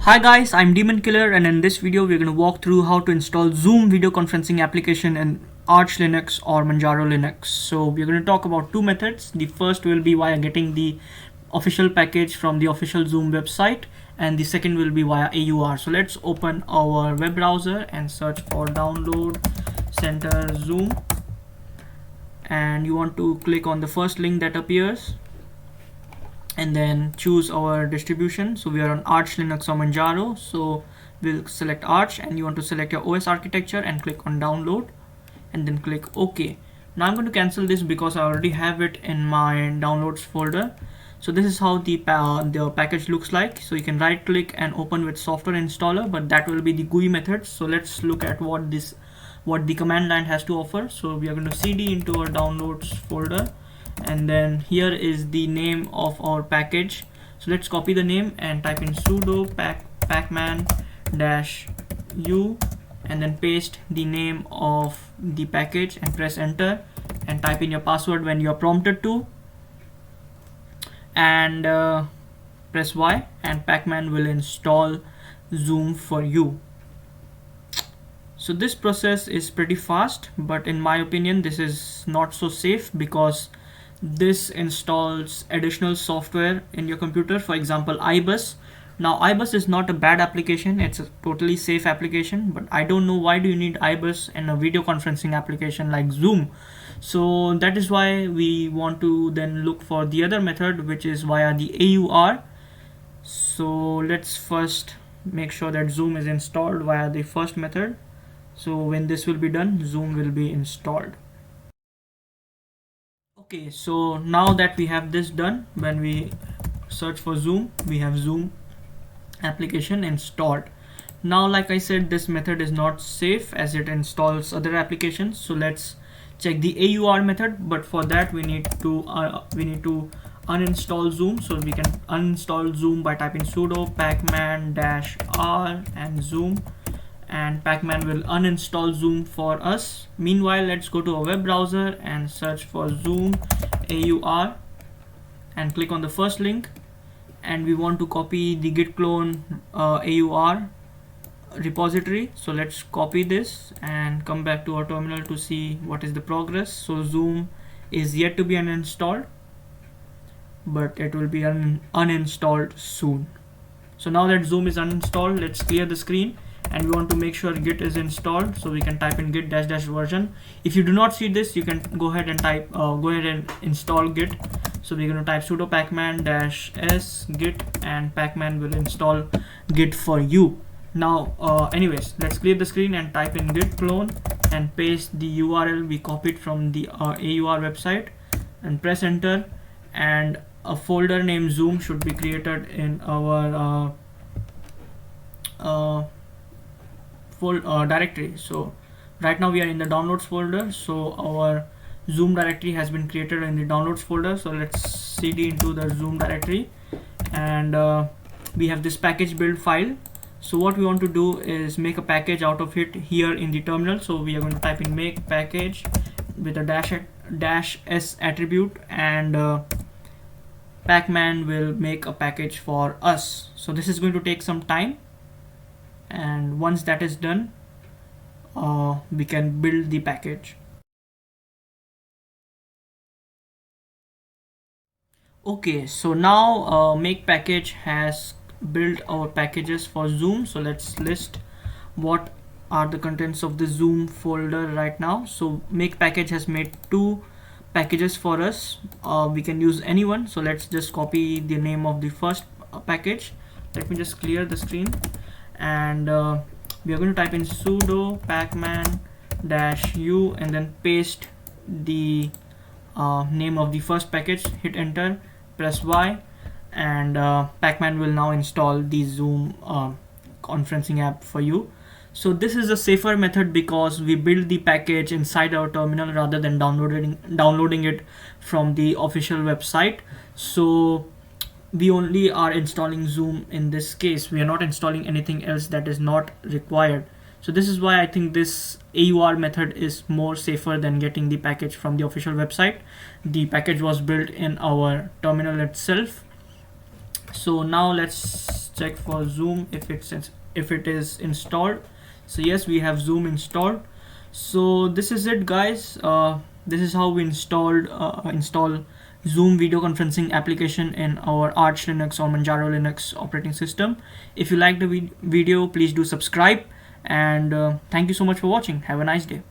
Hi guys, I'm Demon Killer, and in this video we're going to walk through how to install Zoom video conferencing application in Arch Linux or Manjaro Linux. So we're going to talk about two methods. The first will be via getting the official package from the official Zoom website, and the second will be via AUR. So let's open our web browser and search for download center Zoom, and you want to click on the first link that appears and then choose our distribution. So we are on Arch Linux or Manjaro, so we'll select Arch, and you want to select your OS architecture and click on download and then click OK. Now I'm going to cancel this because I already have it in my downloads folder. So this is how the package looks like. So you can right click and open with software installer, but that will be the GUI method. So let's look at what the command line has to offer. So we are going to cd into our downloads folder, and then here is the name of our package. So let's copy the name and type in sudo pacman-u and then paste the name of the package and press enter and type in your password when you are prompted to, and press Y, and Pacman will install Zoom for you. So this process is pretty fast, but in my opinion this is not so safe because this installs additional software in your computer, for example ibus. Now ibus is not a bad application, it's a totally safe application, but I don't know why do you need ibus in a video conferencing application like Zoom. So that is why we want to then look for the other method, which is via the AUR. So let's first make sure that Zoom is installed via the first method. So when this will be done, Zoom will be installed. Okay, so now that we have this done, when we search for Zoom, we have Zoom application installed. Now, like I said, this method is not safe as it installs other applications. So let's check the AUR method, but for that we need to uninstall Zoom. So we can uninstall Zoom by typing sudo pacman-r and Zoom, and Pacman will uninstall Zoom for us. Meanwhile, let's go to our web browser and search for Zoom AUR and click on the first link, and we want to copy the git clone AUR repository. So let's copy this and come back to our terminal to see what is the progress. So Zoom is yet to be uninstalled, but it will be uninstalled soon. So now that Zoom is uninstalled, let's clear the screen, and we want to make sure git is installed. So we can type in git -- version. If you do not see this, you can go ahead and type install git. So we're going to type sudo pacman-s git, and Pacman will install git for you. Now anyways, let's clear the screen and type in git clone and paste the URL we copied from the AUR website and press enter, and a folder named Zoom should be created in our directory. So right now we are in the downloads folder, so our Zoom directory has been created in the downloads folder. So let's cd into the Zoom directory, and we have this package build file. So what we want to do is make a package out of it here in the terminal. So we are going to type in make package with a -s attribute, and Pacman will make a package for us. So this is going to take some time, and once that is done, we can build the package. Okay, so now make package has built our packages for Zoom. So let's list what are the contents of the Zoom folder right now. So make package has made two packages for us. We can use any one. So let's just copy the name of the first package. Let me just clear the screen, and we are going to type in sudo pacman-u and then paste the name of the first package, hit enter, press Y, and Pacman will now install the Zoom conferencing app for you. So this is a safer method because we build the package inside our terminal rather than downloading it from the official website. So we only are installing Zoom in this case. We are not installing anything else that is not required. So this is why I think this AUR method is more safer than getting the package from the official website. The package was built in our terminal itself. So now let's check for Zoom if it is installed. So yes, we have Zoom installed. So this is it, guys. This is how we install Zoom video conferencing application in our Arch Linux or Manjaro Linux operating system. If you like the video, please do subscribe, and thank you so much for watching. Have a nice day.